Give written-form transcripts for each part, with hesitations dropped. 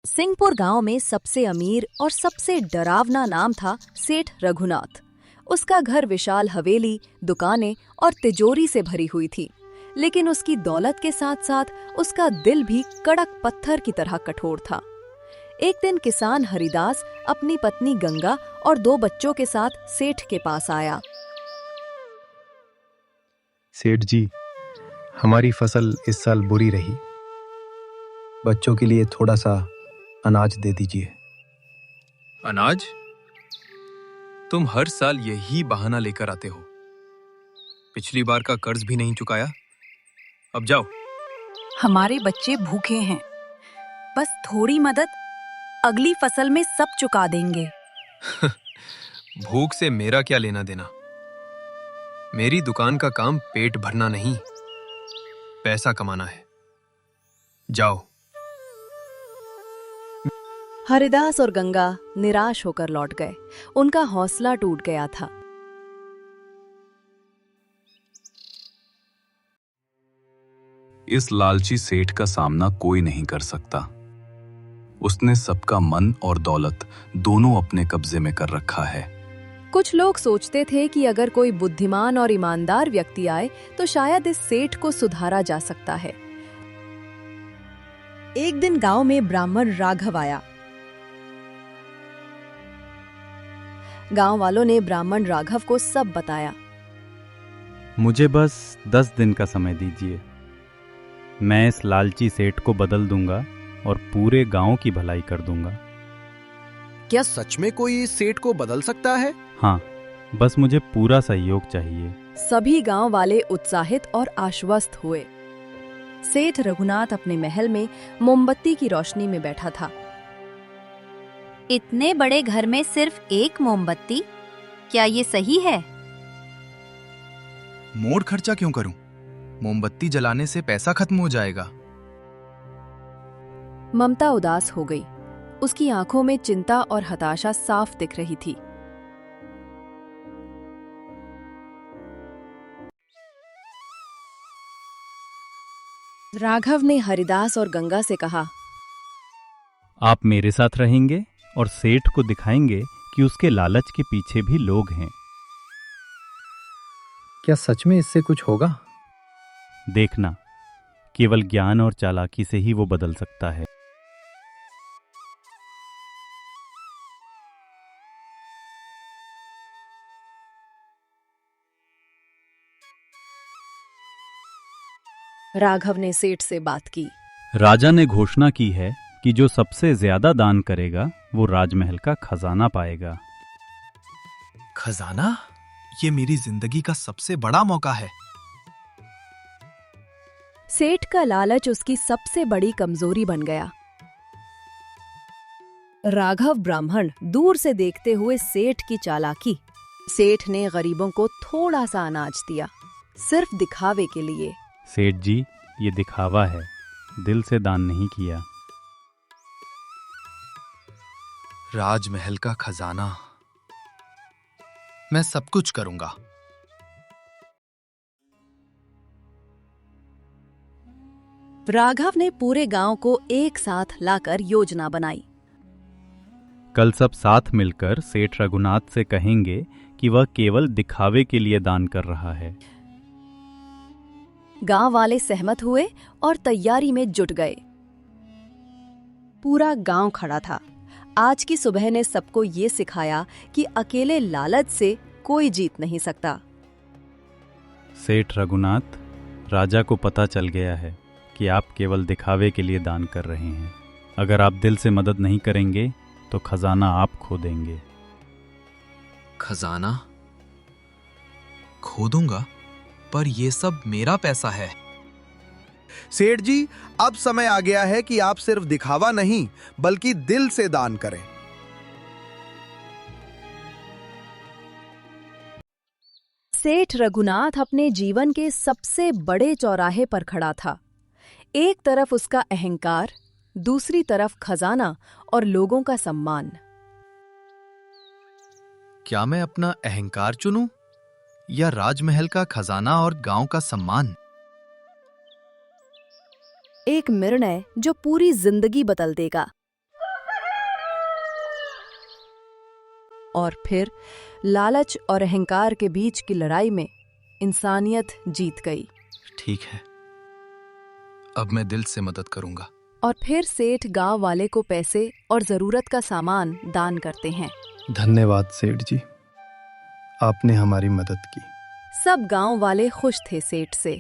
सिंहपुर गांव में सबसे अमीर और सबसे डरावना नाम था सेठ रघुनाथ। उसका घर विशाल हवेली, दुकानें और तिजोरी से भरी हुई थी, लेकिन उसकी दौलत के साथ साथ उसका दिल भी कड़क पत्थर की तरह कठोर था। एक दिन किसान हरिदास अपनी पत्नी गंगा और 2 बच्चों के साथ सेठ के पास आया। सेठ जी, हमारी फसल इस साल बुरी रही। बच्चों के लिए थोड़ा सा अनाज दे दीजिए। अनाज? तुम हर साल यही बहाना लेकर आते हो। पिछली बार का कर्ज भी नहीं चुकाया। अब जाओ। हमारे बच्चे भूखे हैं, बस थोड़ी मदद, अगली फसल में सब चुका देंगे। भूख से मेरा क्या लेना देना? मेरी दुकान का काम पेट भरना नहीं, पैसा कमाना है। जाओ। हरिदास और गंगा निराश होकर लौट गए। उनका हौसला टूट गया था। इस लालची सेठ का सामना कोई नहीं कर सकता। उसने सबका मन और दौलत दोनों अपने कब्जे में कर रखा है। कुछ लोग सोचते थे कि अगर कोई बुद्धिमान और ईमानदार व्यक्ति आए तो शायद इस सेठ को सुधारा जा सकता है। एक दिन गांव में ब्राह्मण राघव आया। गांव वालों ने ब्राह्मण राघव को सब बताया। मुझे बस 10 दिन का समय दीजिए। मैं इस लालची सेठ को बदल दूंगा और पूरे गांव की भलाई कर दूंगा। क्या सच में कोई इस सेठ को बदल सकता है? हाँ, बस मुझे पूरा सहयोग चाहिए। सभी गांव वाले उत्साहित और आश्वस्त हुए। सेठ रघुनाथ अपने महल में मोमबत्ती की रोशनी में बैठा था। इतने बड़े घर में सिर्फ एक मोमबत्ती, क्या ये सही है? मोड़ खर्चा क्यों करूं? मोमबत्ती जलाने से पैसा खत्म हो जाएगा। ममता उदास हो गई। उसकी आंखों में चिंता और हताशा साफ दिख रही थी। राघव ने हरिदास और गंगा से कहा, आप मेरे साथ रहेंगे और सेठ को दिखाएंगे कि उसके लालच के पीछे भी लोग हैं। क्या सच में इससे कुछ होगा? देखना, केवल ज्ञान और चालाकी से ही वो बदल सकता है। राघव ने सेठ से बात की। राजा ने घोषणा की है कि जो सबसे ज्यादा दान करेगा वो राजमहल का खजाना पाएगा। खजाना? ये मेरी जिंदगी का सबसे बड़ा मौका है। सेठ का लालच उसकी सबसे बड़ी कमजोरी बन गया। राघव ब्राह्मण दूर से देखते हुए सेठ की चालाकी। सेठ ने गरीबों को थोड़ा सा अनाज दिया, सिर्फ दिखावे के लिए। सेठ जी, ये दिखावा है, दिल से दान नहीं किया। राजमहल का खजाना, मैं सब कुछ करूंगा। राघव ने पूरे गांव को एक साथ लाकर योजना बनाई। कल सब साथ मिलकर सेठ रघुनाथ से कहेंगे कि वह केवल दिखावे के लिए दान कर रहा है। गांव वाले सहमत हुए और तैयारी में जुट गए। पूरा गांव खड़ा था। आज की सुबह ने सबको ये सिखाया कि अकेले लालच से कोई जीत नहीं सकता। सेठ रघुनाथ, राजा को पता चल गया है कि आप केवल दिखावे के लिए दान कर रहे हैं। अगर आप दिल से मदद नहीं करेंगे तो खजाना आप खो देंगे। खजाना खो दूंगा? पर ये सब मेरा पैसा है। सेठ जी, अब समय आ गया है कि आप सिर्फ दिखावा नहीं बल्कि दिल से दान करें। सेठ रघुनाथ अपने जीवन के सबसे बड़े चौराहे पर खड़ा था। एक तरफ उसका अहंकार, दूसरी तरफ खजाना और लोगों का सम्मान। क्या मैं अपना अहंकार चुनूं या राजमहल का खजाना और गांव का सम्मान? एक निर्णय जो पूरी जिंदगी बदल देगा। और फिर लालच और अहंकार के बीच की लड़ाई में इंसानियत जीत गई। ठीक है, अब मैं दिल से मदद करूंगा। और फिर सेठ गांव वाले को पैसे और जरूरत का सामान दान करते हैं। धन्यवाद सेठ जी, आपने हमारी मदद की। सब गांव वाले खुश थे सेठ से।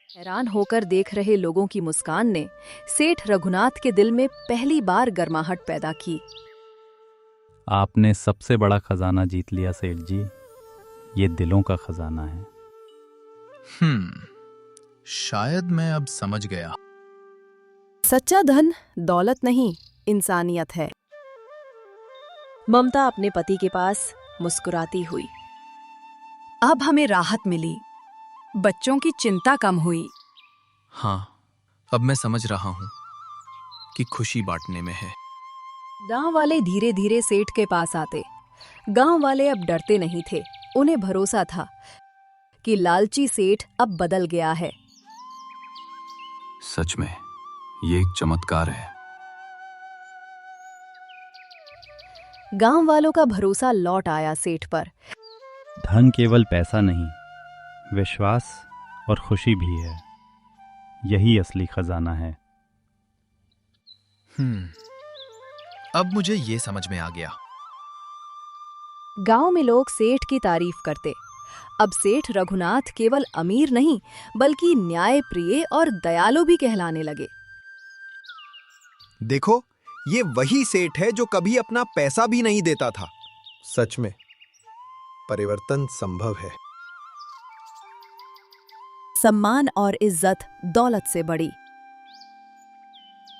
हैरान होकर देख रहे लोगों की मुस्कान ने सेठ रघुनाथ के दिल में पहली बार गर्माहट पैदा की। आपने सबसे बड़ा खजाना जीत लिया सेठ जी, ये दिलों का खजाना है। शायद मैं अब समझ गया। सच्चा धन दौलत नहीं, इंसानियत है। ममता अपने पति के पास मुस्कुराती हुई। अब हमें राहत मिली, बच्चों की चिंता कम हुई। हाँ, अब मैं समझ रहा हूं कि खुशी बांटने में है। गांव वाले धीरे धीरे सेठ के पास आते। गांव वाले अब डरते नहीं थे। उन्हें भरोसा था कि लालची सेठ अब बदल गया है। सच में ये एक चमत्कार है। गांव वालों का भरोसा लौट आया सेठ पर। धन केवल पैसा नहीं, विश्वास और खुशी भी है। यही असली खजाना है। अब मुझे ये समझ में आ गया। गांव में लोग सेठ की तारीफ करते। अब सेठ रघुनाथ केवल अमीर नहीं बल्कि न्यायप्रिय और दयालु भी कहलाने लगे। देखो, ये वही सेठ है जो कभी अपना पैसा भी नहीं देता था। सच में परिवर्तन संभव है। सम्मान और इज्जत दौलत से बड़ी।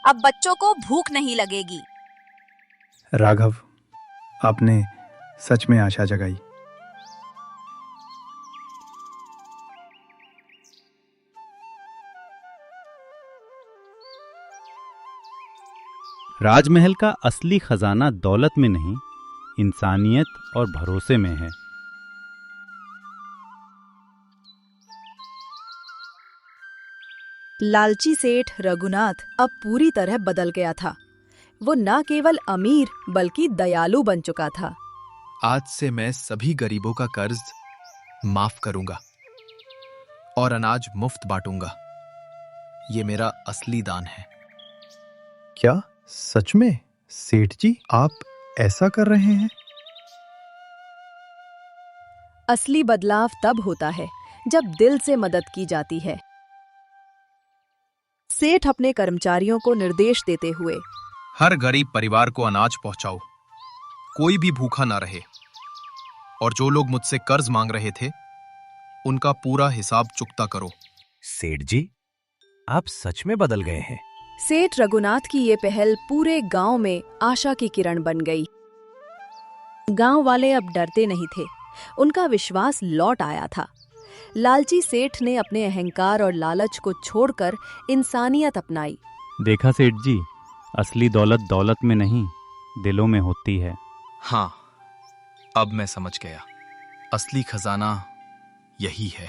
अब बच्चों को भूख नहीं लगेगी। राघव, आपने सच में आशा जगाई। राजमहल का असली खजाना दौलत में नहीं, इंसानियत और भरोसे में है। लालची सेठ रघुनाथ अब पूरी तरह बदल गया था। वो न केवल अमीर बल्कि दयालु बन चुका था। आज से मैं सभी गरीबों का कर्ज माफ करूंगा और अनाज मुफ्त बांटूंगा। ये मेरा असली दान है। क्या सच में सेठ जी आप ऐसा कर रहे हैं? असली बदलाव तब होता है जब दिल से मदद की जाती है। सेठ अपने कर्मचारियों को निर्देश देते हुए, हर गरीब परिवार को अनाज पहुंचाओ, कोई भी भूखा ना रहे। और जो लोग मुझसे कर्ज मांग रहे थे, उनका पूरा हिसाब चुकता करो। सेठ जी, आप सच में बदल गए हैं। सेठ रघुनाथ की ये पहल पूरे गांव में आशा की किरण बन गई। गांव वाले अब डरते नहीं थे, उनका विश्वास लौट आया था। लालची सेठ ने अपने अहंकार और लालच को छोड़कर इंसानियत अपनाई। देखा सेठ जी, असली दौलत दौलत में नहीं, दिलों में होती है। हाँ, अब मैं समझ गया। असली खजाना यही है।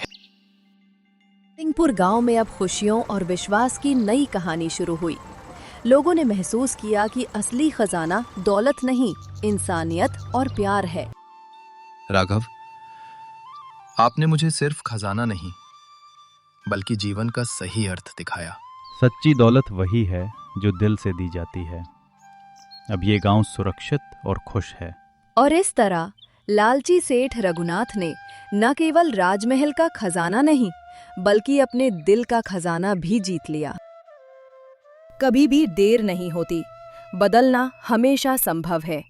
सिंहपुर गांव में अब खुशियों और विश्वास की नई कहानी शुरू हुई। लोगों ने महसूस किया कि असली खजाना दौलत नहीं, इंसानियत और प्यार है। राघव, आपने मुझे सिर्फ खजाना नहीं बल्कि जीवन का सही अर्थ दिखाया। सच्ची दौलत वही है जो दिल से दी जाती है। अब ये गांव सुरक्षित और खुश है। और इस तरह लालची सेठ रघुनाथ ने न केवल राजमहल का खजाना नहीं बल्कि अपने दिल का खजाना भी जीत लिया। कभी भी देर नहीं होती, बदलना हमेशा संभव है।